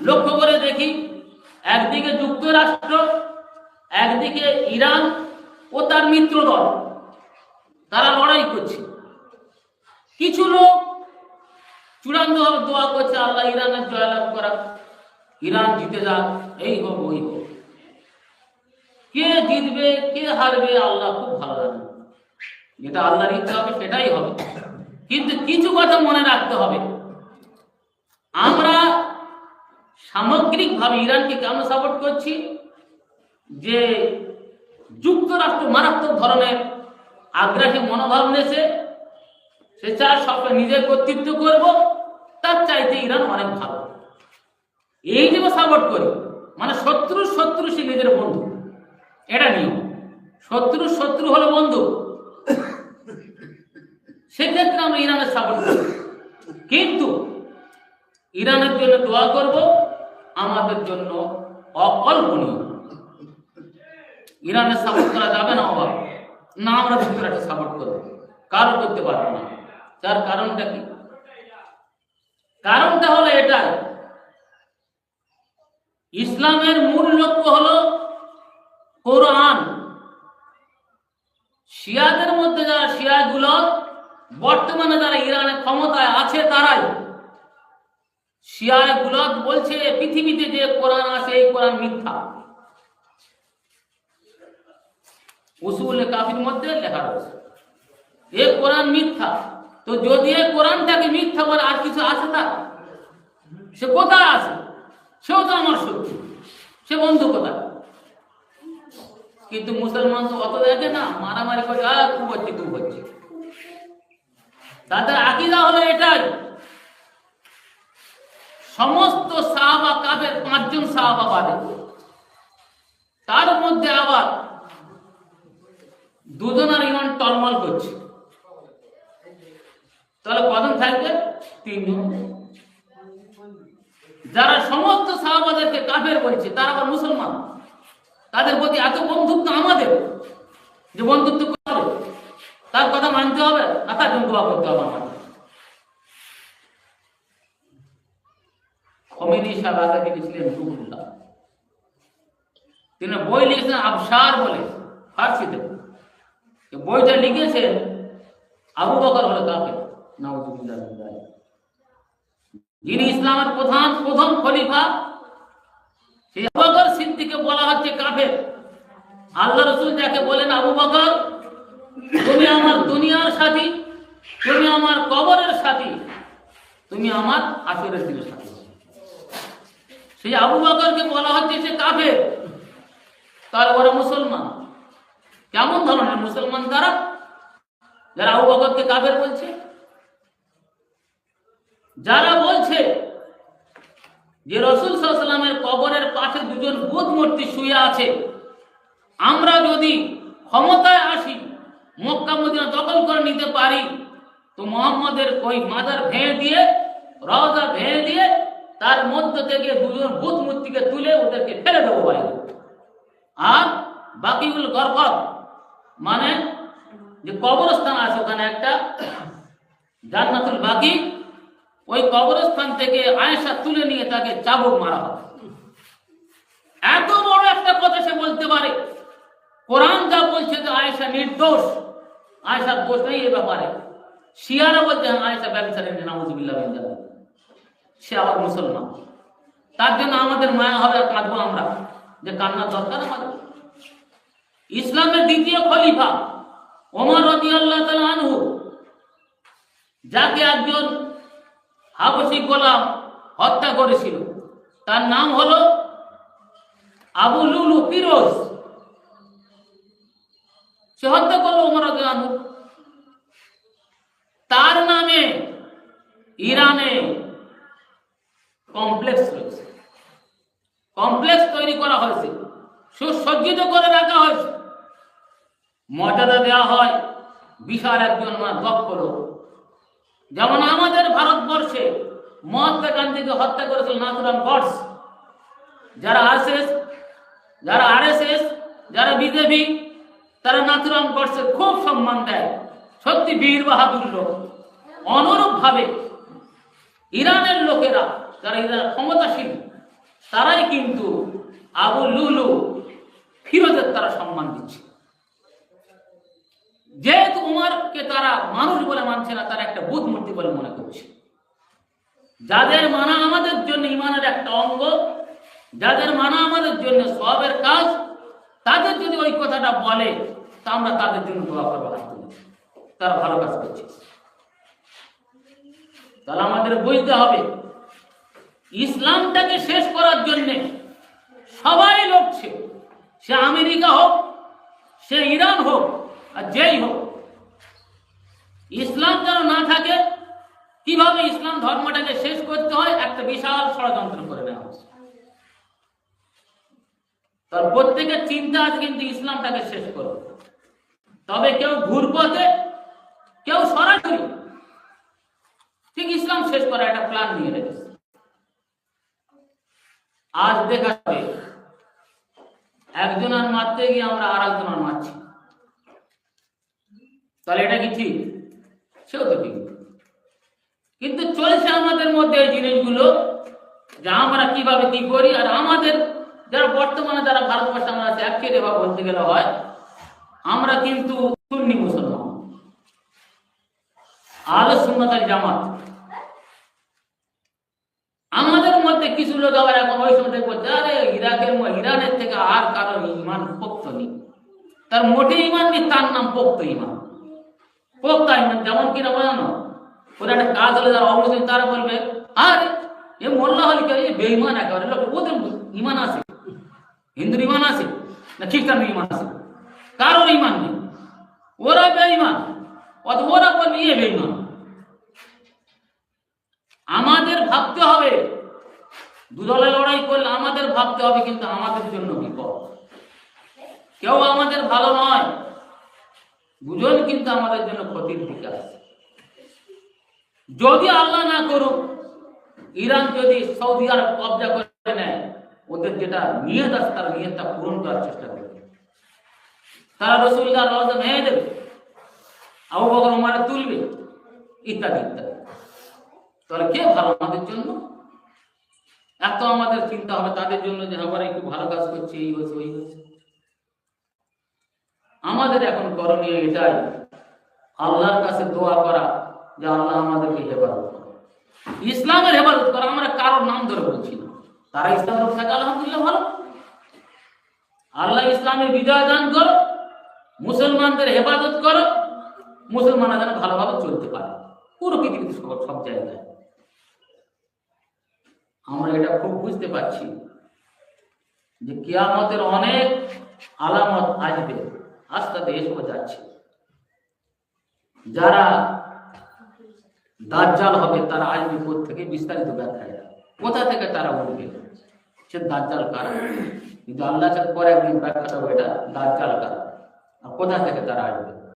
লক্ষ্য করে দেখি, একদিকে যুক্তরাষ্ট্র, একদিকে ইরান ও তার মিত্র দল, তারা লড়াই করছে। কিছু লোক চূড়ান্তভাবে দোয়া করছে আল্লাহ ইরানের জয়লাভ করা, ইরান জিতে যাক, এই হোক ওই হোক। কে জিতবে কে হারবে আল্লাহ খুব ভালো জানে, যেটা আল্লাহর ইচ্ছা হবে সেটাই হবে। কিন্তু কিছু কথা মনে রাখতে হবে, আমরা সামগ্রিকভাবে ইরানকে কেন সাপোর্ট করছি? যে যুক্তরাষ্ট্র মারাত্মক ধরনের আগ্রাসী মনোভাব নিয়েছে, সে চায় সবসময় নিজের কর্তৃত্ব করব, তার চাইতে ইরান অনেক ভালো, এই যে সাপোর্ট করি। মানে শত্রুর শত্রু সে নিজের বন্ধু, এটা নিয়ম। শত্রুর শত্রু হলো বন্ধু, সেক্ষেত্রে আমরা ইরানের সাপোর্ট করি। কিন্তু ইরানের জন্য দোয়া করব আমাদের জন্য অকল্পনীয়। ইরানের সাপোর্ট করা যাবে না, অভাব না, আমরা যুক্তরাষ্ট্র সাপোর্ট করবো, কারো করতে পারবো না। তার কারণটা কি? কারণটা হলো এটাই, ইসলামের মূল লক্ষ্য হলো কোরআন। শিয়াদের মধ্যে যারা শিয়াগুলো বর্তমানে যারা ইরানের ক্ষমতায় আছে, তারাই শিয়াগুলো বলছে পৃথিবীতে যে কোরআন আছে এই কোরআন মিথ্যা। উসুল কাফির মধ্যে লেখা রয়েছে এ কোরআন মিথ্যা। তো যদি এই কোরআনটাকে মিথ্যা বলে আর কিছু আছে তার, সে কোথায় আছে? সেও তো আমার শত্রু, সে বন্ধু কোথায়? কিন্তু মুসলমান তো অত দেখে না, মারামারি করে খুব হচ্ছে খুব হচ্ছে। তাদের আকীদা হলো এটাই, সমস্ত সাহাবা কাফের, 5 জন সাহাবা বাদে, তার মধ্যে আবার 2 জনের ইমান টলমল করছে, তাহলে কজন থাকবে? 3 জন। যারা সমস্ত সাহাবাদেরকে কাফের বলছে তারা আবার মুসলমান, তাদের প্রতি এত বন্ধুত্ব আমাদের, যে বন্ধুত্ব করবে তার কথা মানতে হবে না, তার জন্য দোয়া করতে হবে আমাদের। খমেনি সাহেব আগে লিখেছিলেন রুহুল্লাহ, তিনি বই লিখেছেন আবসার বলে, ফার্সিতে। বইটা লিখেছেন আবু বকর হলো কাফের, নাউজুবিল্লাহ। যিনি ইসলামের প্রথম খলিফা, সেই আবু বকর সিদ্দিককে বলা হচ্ছে কাফের। আল্লাহ রাসূল যাকে বলেন আবু বকর, তুমি আমার দুনিয়ার সাথী, তুমি আমার কবরের সাথী, তুমি আমার হাসরের দিনের সাথী, সেই আবু বকরকে বলা হচ্ছে সে কাফের। তাহলে ওরা মুসলমান কেমন ধরনের মুসলমান তারা, যারা আবু বকরকে কাফের বলছে? যারা বলছে যে রাসূল সাল্লাল্লাহু আলাইহি ওয়াসাল্লামের কবরের পাশে 2 জন বুত মূর্তি শুয়ে আছে, আমরা যদি ক্ষমতায় আসি, মক্কা মদিনা দখল করে নিতে পারি, তো মুহাম্মদের ওই মাজার ভেঙে দিয়ে, রওজা ভেঙে দিয়ে, তার মধ্য থেকে 2 জন বুত মূর্তিকে তুলে ওদেরকে ফেলে দেবো বাইরে। আর বাকিউল গরকদ মানে যে কবরস্থান আছে ওখানে একটা জান্নাতুল বাকি, ওই কবরস্থান থেকে আয়েশা তুলে নিয়ে তাকে চাবুক মারা হবে। এত বড় একটা কথা সে বলতে পারে। কোরআন যা বলছে যে আয়েশা নির্দোষ, আয়েশার দোষ নেই এ ব্যাপারে। শিয়ারা বলছে আয়েশা ব্যভিচারিণী, নাউযুবিল্লাহ মিন যালিক। সে আবার মুসলমান, তার জন্য আমাদের মায়া হবে আর কাঁদবো আমরা, যে কান্নার দরকার আমাদের। ইসলামের দ্বিতীয় খলিফা ওমর রাদিয়াল্লাহু তাআলা আনহু, যাকে একজন হাবশী গোলাম হত্যা করেছিল, তার নাম হলো আবু লুলু ফিরোজ। সে হত্যা করলো ওমর রাদিয়াল্লাহু আনহু। তার নামে ইরানে কমপ্লেক্স রয়েছে, কমপ্লেক্স তৈরি করা হয়েছে, সুসজ্জিত করে রাখা হয়েছে, মর্যাদা দেওয়া হয় বিশাল একজন দক্ষ লোক। যেমন আমাদের ভারতবর্ষে মহাত্মা গান্ধীকে হত্যা করেছিল নাথুরাম গডস, যারা আরএসএস, যারা বিজেপি, তারা নাথুরাম গডসে খুব সম্মান দেয়, সত্যি বীর বাহাদুর লোক। অনুরূপ ভাবে ইরানের লোকেরা, যারা ইরান ক্ষমতাশীল, তারাই কিন্তু আবু লুলু ফিরোজের তারা সম্মান দিচ্ছে। যেহেতু উমরকে তারা মানুষ বলে মানছে না, তারা একটা বুত মূর্তি বলে মনে করছে। যাদের মানা আমাদের জন্য ইমানের একটা অঙ্গ, যাদের মানা আমাদের জন্য সবের কাজ, তাদের যদি ওই কথাটা বলে তা আমরা তাদের জন্য দোয়া করবো, হাত তুলে তারা ভালো কাজ করছে। তাহলে আমাদের বুঝতে হবে ইসলামটাকে শেষ করার জন্য সবাই লড়ছে, সে আমেরিকা হোক, সে ইরান হোক, আর যেই হোক। ইসলাম যেন না থাকে, কিভাবে ইসলাম ধর্মটাকে শেষ করতে হয় একটা বিশাল ষড়যন্ত্র করে নেওয়া হচ্ছে। তার প্রত্যেকের চিন্তা আছে কিন্তু ইসলামটাকে শেষ করবে। তবে কেউ ঘুরপথে, কেউ সরাসরি ঠিক ইসলাম শেষ করার একটা প্ল্যান নিয়ে রেখেছে। আজ দেখা যাবে একজন আর মারতে গিয়ে আমরা আর একজন আর মারছি, তাহলে এটা কি ঠিক? সেও তো ঠিক। কিন্তু চলছে আমাদের মধ্যে এই জিনিসগুলো, যে আমরা কিভাবে কি করি। আর আমাদের যারা বর্তমানে যারা ভারতবর্ষে আমরা আছে, অ্যাকচুয়ালি এভাবে বলতে গেলে হয় আমরা কিন্তু সুন্নি মুসলমান, আহলে সুন্নাত ওয়াল জামাত। আমাদের মধ্যে কিছু লোক আবার এখন ওই সময় বলছে, আরে ইরানের থেকে আর কারো ইমান পোক্ত নেই, তার মোটে ইমান নেই, তার নাম পোক্ত ইমান। পোক্ত ইমান যেমন কিনা বোঝানো, ওদের একটা কাজ হলে যারা অমুসলিম তারা বলবে, আরে এ মোল্লা হলে কে বেঈমান একেবারে। লোক ওদের ইমান আছে, হিন্দুর ইমান আছে না খ্রিস্টানের ইমান আছে, কারোর ইমান নেই, ওরা বেঈমান। অথবা ওরা বলবে এ বেঈমান। আমাদের ভাবতে হবে, দুদলে লড়াই করলে আমাদের ভাবতে হবে কিন্তু আমাদের জন্য বিপদ। কেউ আমাদের ভালো নয়, দুজন কিন্তু আমাদের জন্য ক্ষতির দিকে আছে। যদি আল্লাহ না করুক ইরান যদি সৌদি আরব কবজা করে নেয়, ওদের যেটা নিয়ত আছে তার নিয়তটা পূরণ করার চেষ্টা করবে। তারা রাসূলুল্লাহর রওজা ভেঙে দেবে, আবু বকর ওমর তুলবে, ইত্যাদি ইত্যাদি। তাহলে কে ভালো আমাদের জন্য? এত আমাদের চিন্তা হবে তাদের জন্য যে আমরা একটু ভালো কাজ করছি, এই হচ্ছে ওই হচ্ছে। আমাদের এখন করণীয় এটাই, আল্লাহর কাছে দোয়া করা যে আল্লাহ আমাদেরকে হেফাজত করে, ইসলামের হেফাজত করা। আমরা কারোর নাম ধরে বলছি না, তারা ইসলাম থাকে আলহামদুলিল্লাহ ভালো। আল্লাহ ইসলামের বিজয় দান করো, মুসলমানদের হেফাজত করো, মুসলমানরা যেন ভালোভাবে চলতে পারে পুরো পৃথিবীতে সব জায়গায়। আমরা এটা খুব বুঝতে পারছি যে কিয়ামতের অনেক আলামত আসবে, আস্তে আস্তে এসব যাচ্ছে। যারা দাজ্জাল হবে তারা আসবে কোথা থেকে, বিস্তারিত ব্যাখ্যা কোথা থেকে তারা উঠবে, সে দাজ্জাল কারা। কিন্তু আল্লাহ পরে একদিন ব্যাখ্যা দেবো এটা দাজ্জাল কারা আর কোথা থেকে তারা আসবে।